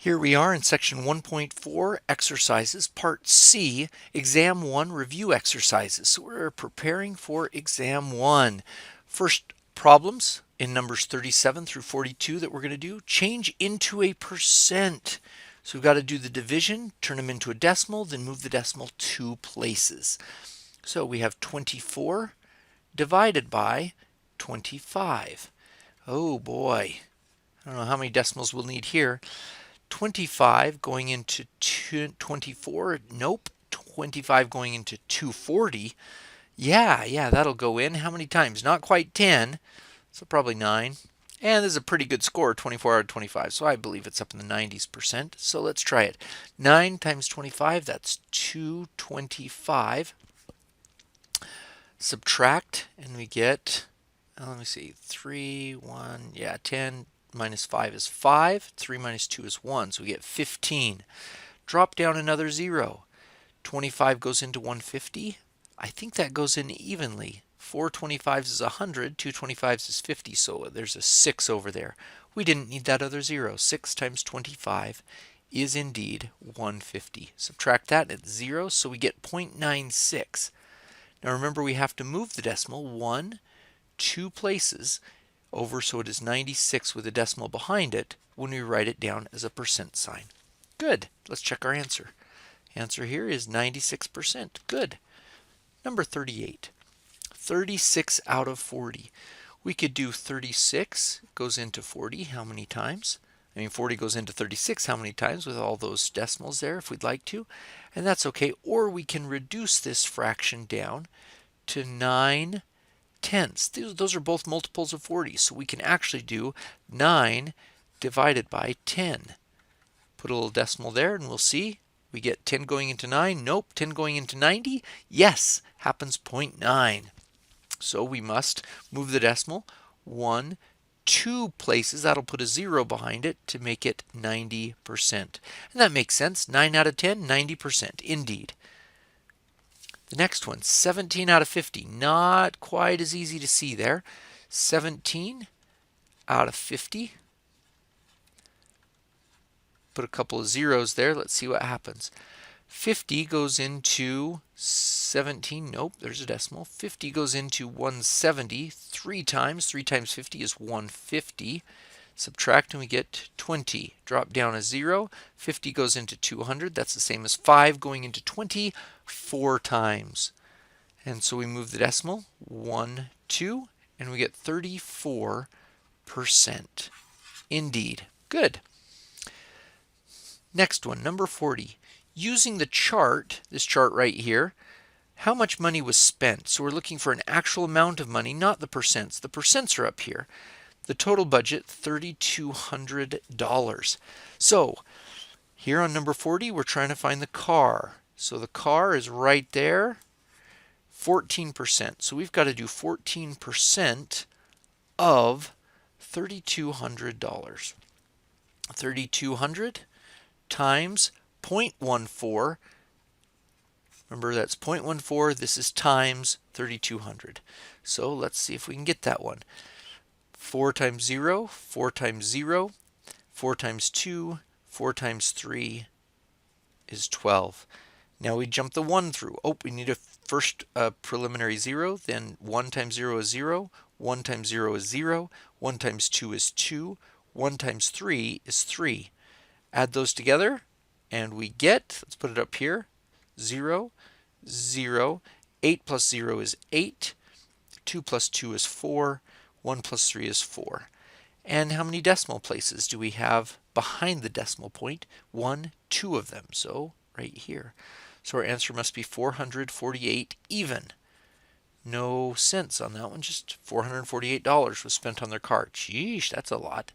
Here we are in section 1.4, exercises, part C, exam 1 review exercises. So we're preparing for exam 1. First problems in numbers 37 through 42 that we're going to do, change into a percent. So we've got to do the division, turn them into a decimal, then move the decimal 2 places. So we have 24 divided by 25. Oh boy, I don't know how many decimals we'll need here. 25 going into 24. Nope. 25 going into 240. Yeah, that'll go in. How many times? Not quite 10, so probably 9. And this is a pretty good score, 24 out of 25, so I believe it's up in the 90s%. So let's try it. 9 times 25, that's 225. Subtract, and we get, let me see, 3, 1, yeah, 10 minus 5 is 5. 3 minus 2 is 1, so we get 15. Drop down another 0. 25 goes into 150. I think that goes in evenly. 4 25s is 100, 2 25s is 50, so there's a 6 over there. We didn't need that other 0. 6 times 25 is indeed 150. Subtract that, it's 0, so we get 0.96. Now remember, we have to move the decimal 1, 2 places over, so it is 96 with a decimal behind it when we write it down as a percent sign. Good. Let's check our answer. Answer here is 96%. Good. Number 38. 36 out of 40. We could do 36 goes into 40 how many times? 40 goes into 36 how many times with all those decimals there if we'd like to. And that's okay. Or we can reduce this fraction down to 9 tenths. Those are both multiples of 40, so we can actually do 9 divided by 10. Put a little decimal there and we'll see. We get 10 going into 9. Nope. 10 going into 90. Yes, happens 0.9. So we must move the decimal 1, 2 places. That'll put a 0 behind it to make it 90%. And that makes sense. 9 out of 10, 90%. Indeed. The next one, 17 out of 50. Not quite as easy to see there. 17 out of 50. Put a couple of zeros there. Let's see what happens. 50 goes into 17. Nope, there's a decimal. 50 goes into 170 3 times. 3 times 50 is 150. Subtract and we get 20. Drop down a 0. 50 goes into 200. That's the same as 5 going into 20 4 times. And so we move the decimal 1, 2, and we get 34%. Indeed. Good. Next one, number 40. Using the chart, this chart right here, how much money was spent? So we're looking for an actual amount of money, not the percents. The percents are up here. The total budget, $3,200. So here on number 40, we're trying to find the car. So the car is right there, 14%. So we've got to do 14% of $3,200. 3,200 times 0.14. Remember, that's 0.14. This is times 3,200. So let's see if we can get that one. 4 times 0, 4 times 0, 4 times 2, 4 times 3 is 12. Now we jump the 1 through. Oh, we need a first preliminary 0, then 1 times 0 is 0, 1 times 0 is 0, 1 times 2 is 2, 1 times 3 is 3. Add those together and we get, let's put it up here, 0, 0, 8 plus 0 is 8, 2 plus 2 is 4, 1 plus 3 is 4. And how many decimal places do we have behind the decimal point? 1, 2 of them, so right here. So our answer must be 448 even. No cents on that one, just $448 was spent on their car. Geesh, that's a lot.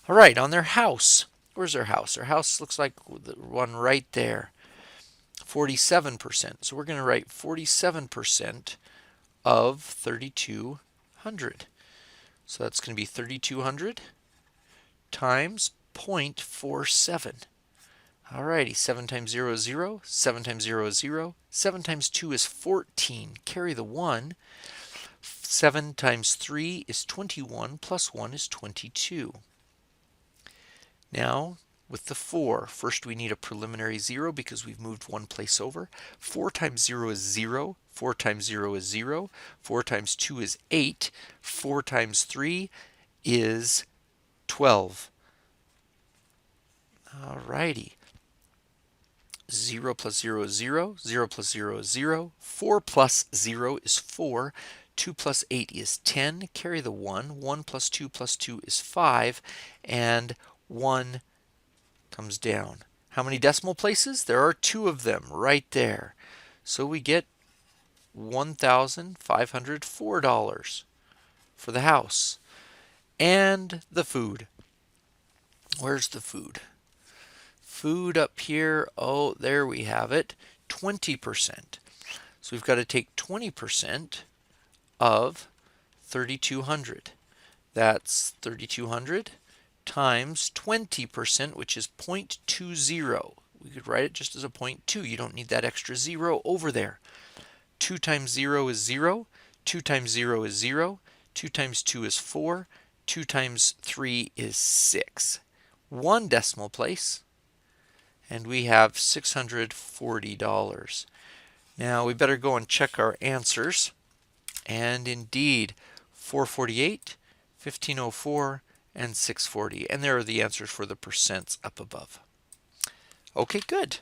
All right, on their house. Where's their house? Their house looks like the one right there. 47%. So we're going to write 47% of 3,200. So that's going to be 3,200 times 0.47. Alrighty, 7 times 0 is 0, 7 times 0 is 0, 7 times 2 is 14. Carry the 1. 7 times 3 is 21, plus 1 is 22. Now, with the 4. First we need a preliminary 0 because we've moved one place over. 4 times 0 is 0. 4 times 0 is 0. 4 times 2 is 8. 4 times 3 is 12. Alrighty. 0 plus 0 is 0. 0 plus 0 is 0. 4 plus 0 is 4. 2 plus 8 is 10. Carry the 1. 1 plus 2 plus 2 is 5. And 1 comes down. How many decimal places? There are 2 of them right there. So we get $1,504 for the house. And the food. Where's the food? Food up here. Oh, there we have it. 20%. So we've got to take 20% of 3,200. That's 3,200 times 20%, which is 0.20. We could write it just as a 0.2. You don't need that extra 0 over there. 2 times 0 is 0. 2 times 0 is 0. 2 times 2 is 4. 2 times 3 is 6. 1 decimal place, and we have $640. Now we better go and check our answers. And indeed, 448, 1504, and 640. And there are the answers for the percents up above. Okay, good.